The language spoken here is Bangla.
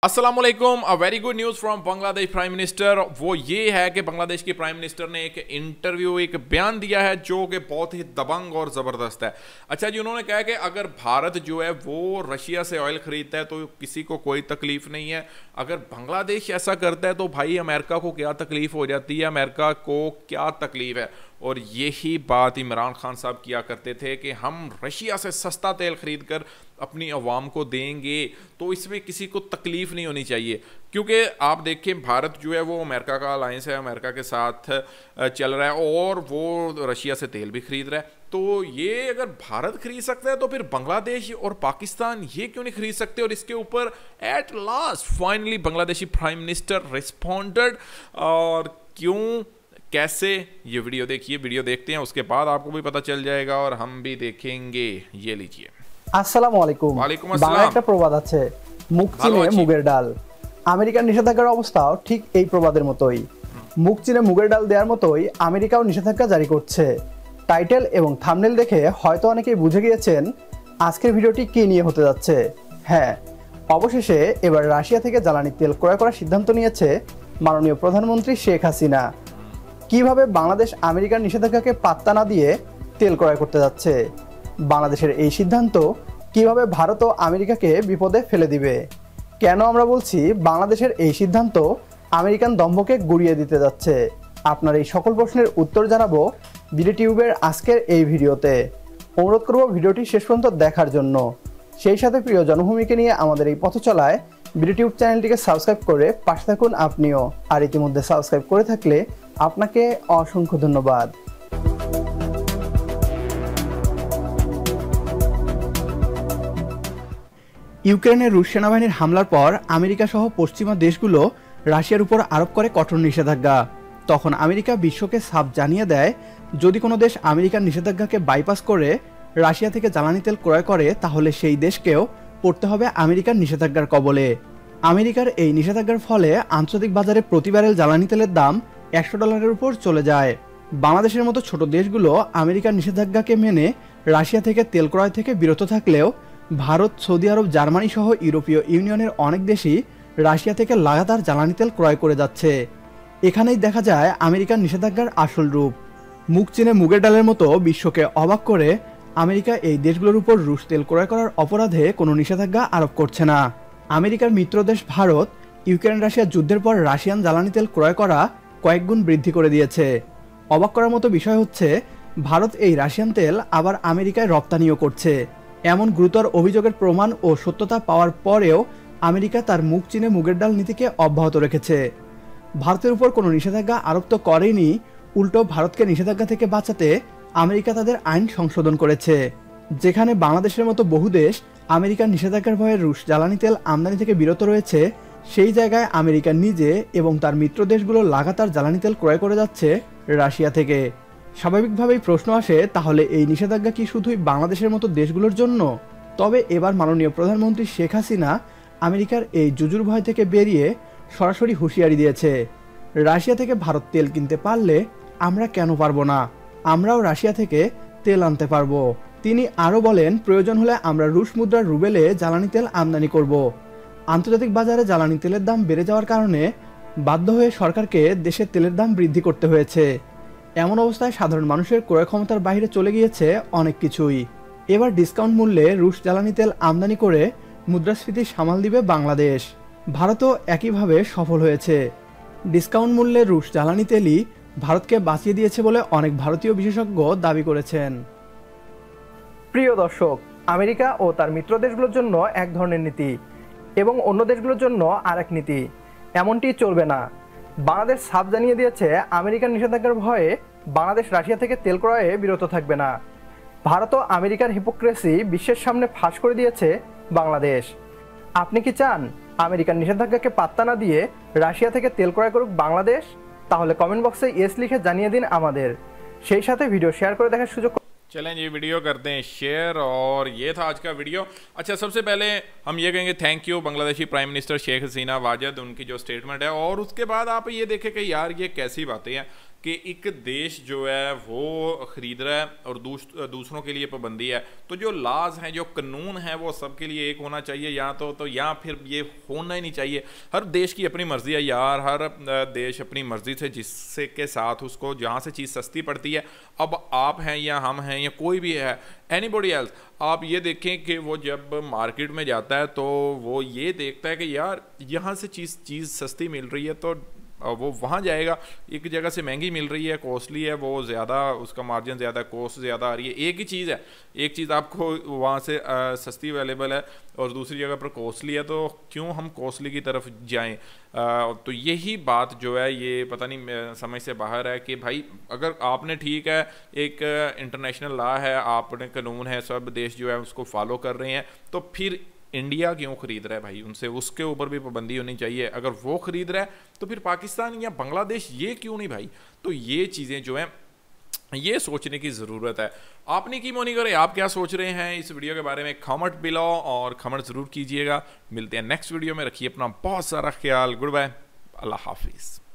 अस्सलाम वालेकुम। A very good news from Bangladesh prime minister. वो ये है कि बांग्लादेश के प्राइम मिनिस्टर ने एक इंटरव्यू, एक बयान दिया है जो कि बहुत ही दबंग और ज़बरदस्त है। अच्छा जी, उन्होंने कहा कि अगर भारत जो है वो रशिया से ऑयल ख़रीदता है तो किसी को कोई तकलीफ़ नहीं है, अगर बांग्लादेश ऐसा करता है तो भाई अमेरिका को क्या तकलीफ़ हो जाती है, अमेरिका को क्या तकलीफ़ है। और यही बात इमरान खान साहब किया करते थे कि हम रशिया से सस्ता तेल ख़रीद कर अपनी अवाम को देंगे तो इसमें किसी को तकलीफ़ नहीं होनी चाहिए। क्योंकि आप देखें, भारत जो है वो अमेरिका का अलायंस है, अमेरिका के साथ चल रहा है और वो रशिया से तेल भी ख़रीद रहा है। तो ये अगर भारत खरीद सकता है तो फिर बांग्लादेश और पाकिस्तान ये क्यों नहीं खरीद सकते। और इसके ऊपर at last finally Bangladeshi prime minister responded. और क्यों, कैसे, ये वीडियो देखिए। वीडियो देखते हैं, उसके बाद आपको भी पता चल जाएगा और हम भी देखेंगे। ये लीजिए। আসসালামু আলাইকুম। বাংলা একটা প্রবাদ আছে, মুখ চিনে মুগের ডাল। আমেরিকার নিষেধাজ্ঞার অবস্থাও ঠিক এই প্রবাদের মতোই। মুখ চিনে মুগের ডাল দেওয়ার মতোই আমেরিকাও নিষেধাজ্ঞা জারি করছে। টাইটেল এবং থাম্বনেল দেখে হয়তো অনেকেই বুঝে গিয়েছেন আজকের ভিডিওটি কি নিয়ে হতে যাচ্ছে। হ্যাঁ, অবশেষে এবার রাশিয়া থেকে জ্বালানি তেল ক্রয় করার সিদ্ধান্ত নিয়েছে মাননীয় প্রধানমন্ত্রী শেখ হাসিনা। কিভাবে বাংলাদেশ আমেরিকার নিষেধাজ্ঞাকে পাত্তা না দিয়ে তেল ক্রয় করতে যাচ্ছে, বাংলাদেশের এই সিদ্ধান্ত কিভাবে ভারত ও আমেরিকাকে বিপদে ফেলে দিবে, কেন আমরা বলছি বাংলাদেশের এই সিদ্ধান্ত আমেরিকান দম্ভকে গুড়িয়ে দিতে যাচ্ছে, আপনার এই সকল প্রশ্নের উত্তর জানাবো বিডিটিউবের আজকের এই ভিডিওতে। অনুরোধ করব ভিডিওটি শেষ পর্যন্ত দেখার জন্য। সেই সাথে প্রিয় জন্মভূমিকে নিয়ে আমাদের এই পথ চলায় বিডিটিউব চ্যানেলটিকে সাবস্ক্রাইব করে পাশে থাকুন আপনিও। আর ইতিমধ্যে সাবস্ক্রাইব করে থাকলে আপনাকে অসংখ্য ধন্যবাদ। ইউক্রেনের রুশ সেনাবাহিনীর হামলার পর আমেরিকা সহ পশ্চিমা দেশগুলো রাশিয়ার উপর আরোপ করে কঠোর নিষেধাজ্ঞা। তখন আমেরিকা বিশ্বকে সাফ জানিয়ে দেয়, যদি কোনো দেশ আমেরিকার নিষেধাজ্ঞাকে বাইপাস করে রাশিয়া থেকে জ্বালানি তেল ক্রয় করে তাহলে সেই দেশকেও পড়তে হবে আমেরিকার নিষেধাজ্ঞার কবলে। আমেরিকার এই নিষেধাজ্ঞার ফলে আন্তর্জাতিক বাজারে প্রতি ব্যারেল জ্বালানি তেলের দাম $100 উপর চলে যায়। বাংলাদেশের মতো ছোট দেশগুলো আমেরিকার নিষেধাজ্ঞাকে মেনে রাশিয়া থেকে তেল ক্রয় থেকে বিরত থাকলেও ভারত, সৌদি আরব, জার্মানি সহ ইউরোপীয় ইউনিয়নের অনেক দেশই রাশিয়া থেকে লাগাতার জ্বালানি তেল ক্রয় করে যাচ্ছে। এখানেই দেখা যায় আমেরিকার নিষেধাজ্ঞার আসল রূপ। মুখ চিনে মুগের ডালের মতো বিশ্বকে অবাক করে আমেরিকা এই দেশগুলোর উপর রুশ তেল ক্রয় করার অপরাধে কোনো নিষেধাজ্ঞা আরোপ করছে না। আমেরিকার মিত্রদেশ ভারত ইউক্রেন রাশিয়া যুদ্ধের পর রাশিয়ান জ্বালানি তেল ক্রয় করা কয়েক গুণ বৃদ্ধি করে দিয়েছে। অবাক করার মতো বিষয় হচ্ছে, ভারত এই রাশিয়ান তেল আবার আমেরিকায় রপ্তানিও করছে। এমন গুরুতর অভিযোগের প্রমাণ ও সত্যতা পাওয়ার পরেও আমেরিকা তার মুখ চিনে মুগের ডাল নীতিকে অব্যাহত রেখেছে। ভারতের উপর কোনো নিষেধাজ্ঞা আরোপ তো করেনি, উল্টো ভারতকে নিষেধাজ্ঞা থেকে বাঁচাতে আমেরিকা তাদের আইন সংশোধন করেছে। যেখানে বাংলাদেশের মতো বহু দেশ আমেরিকার নিষেধাজ্ঞার ভয়ে রুশ জ্বালানি তেল আমদানি থেকে বিরত রয়েছে, সেই জায়গায় আমেরিকা নিজে এবং তার মিত্র দেশগুলো লাগাতার জ্বালানি তেল ক্রয় করে যাচ্ছে রাশিয়া থেকে। স্বাভাবিকভাবেই প্রশ্ন আসে, তাহলে এই নিষেধাজ্ঞা কি শুধুই বাংলাদেশের মতো দেশগুলোর জন্য? তবে এবার মাননীয় প্রধানমন্ত্রী শেখ হাসিনা আমেরিকার এই জুজুর ভয় থেকে বেরিয়ে সরাসরি হুঁশিয়ারি দিয়েছে, রাশিয়া থেকে ভারত তেল কিনতে পারলে আমরা কেন পারবো না, আমরাও রাশিয়া থেকে তেল আনতে পারবো। তিনি আরও বলেন, প্রয়োজন হলে আমরা রুশ মুদ্রার রুবেলে জ্বালানি তেল আমদানি করব। আন্তর্জাতিক বাজারে জ্বালানি তেলের দাম বেড়ে যাওয়ার কারণে বাধ্য হয়ে সরকারকে দেশের তেলের দাম বৃদ্ধি করতে হয়েছে। এমন অবস্থায় সাধারণ মানুষের ক্রয় ক্ষমতার বাইরে চলে গিয়েছে অনেক কিছুই। এবার ডিসকাউন্ট মূল্যে রুশ জ্বালানি তেল আমদানি করে মুদ্রাস্ফীতি সামাল দিবে বাংলাদেশ। ভারতও একইভাবে সফল হয়েছে। ডিসকাউন্ট মূল্যে রুশ জ্বালানি তেলই ভারতকে বাঁচিয়ে দিয়েছে বলে অনেক ভারতীয় বিশেষজ্ঞ দাবি করেছেন। প্রিয় দর্শক, আমেরিকা ও তার মিত্র দেশগুলোর জন্য এক ধরনের নীতি এবং অন্য দেশগুলোর জন্য আরেক নীতি, এমনটি চলবে না। বাংলাদেশ সাফ জানিয়ে দিয়েছে আমেরিকার নিষেধাজ্ঞার ভয়ে বাংলাদেশ রাশিয়া থেকে তেল ক্রয়ে বিরত থাকবে না। ভারত ও আমেরিকার হিপোক্রেসি বিশ্বের সামনে ফাঁস করে দিয়েছে বাংলাদেশ। আপনি কি চান আমেরিকার নিষেধাজ্ঞাকে পাত্তা না দিয়ে রাশিয়া থেকে তেল ক্রয় করুক বাংলাদেশ? তাহলে কমেন্ট বক্সে ইয়েস লিখে জানিয়ে দিন আমাদের। সেই সাথে ভিডিও শেয়ার করে দেখার সুযোগ। चलें जी, वीडियो करते हैं शेयर। और ये था आज का वीडियो। अच्छा, सबसे पहले हम ये कहेंगे thank you Bangladeshi prime minister Sheikh Hasina Wazed, उनकी जो स्टेटमेंट है। और उसके बाद आप ये देखें कि यार ये कैसी बातें हैं कि एक देश जो है वो ख़रीद रहा है और दूसरों के लिए पाबंदी है, तो जो लाज हैं, जो कानून हैं, वो सबके लिए एक होना चाहिए, या तो या फिर ये होना ही नहीं चाहिए। हर देश की अपनी मर्ज़ी है यार, हर देश अपनी मर्ज़ी से जिससे के साथ उसको जहाँ से चीज़ सस्ती पड़ती है, अब आप हैं या हम हैं या कोई भी है, एनीबॉडी एल्स, आप ये देखें कि वो जब मार्केट में जाता है तो वो ये देखता है कि यार यहाँ से चीज़ सस्ती मिल रही है तो वो वहाँ जाएगा। एक जगह से महंगी मिल रही है, कॉस्टली है, वो ज़्यादा उसका मार्जिन ज़्यादा, कॉस्ट ज़्यादा आ रही है। एक ही चीज़ है, एक चीज़ आपको वहाँ से सस्ती अवेलेबल है और दूसरी जगह पर कॉस्टली है, तो क्यों हम कॉस्टली की तरफ जाएं? तो यही बात जो है ये पता नहीं समझ से बाहर है कि भाई अगर आपने ठीक है एक इंटरनेशनल लॉ है, आपने कानून है, सब देश जो है उसको फॉलो कर रहे हैं, तो फिर इंडिया क्यों खरीद रहा है भाई उनसे? उसके ऊपर भी पाबंदी होनी चाहिए। अगर वो खरीद रहा है तो फिर पाकिस्तान या बांग्लादेश ये क्यों नहीं भाई? तो ये चीज़ें जो हैं ये सोचने की ज़रूरत है। आपने की मोनी करे, आप क्या सोच रहे हैं इस वीडियो के बारे में? कमेंट बिलो और कमेंट ज़रूर कीजिएगा। मिलते हैं नेक्स्ट वीडियो में, रखिए अपना बहुत सारा ख्याल। गुड बाय, अल्लाह हाफिज़।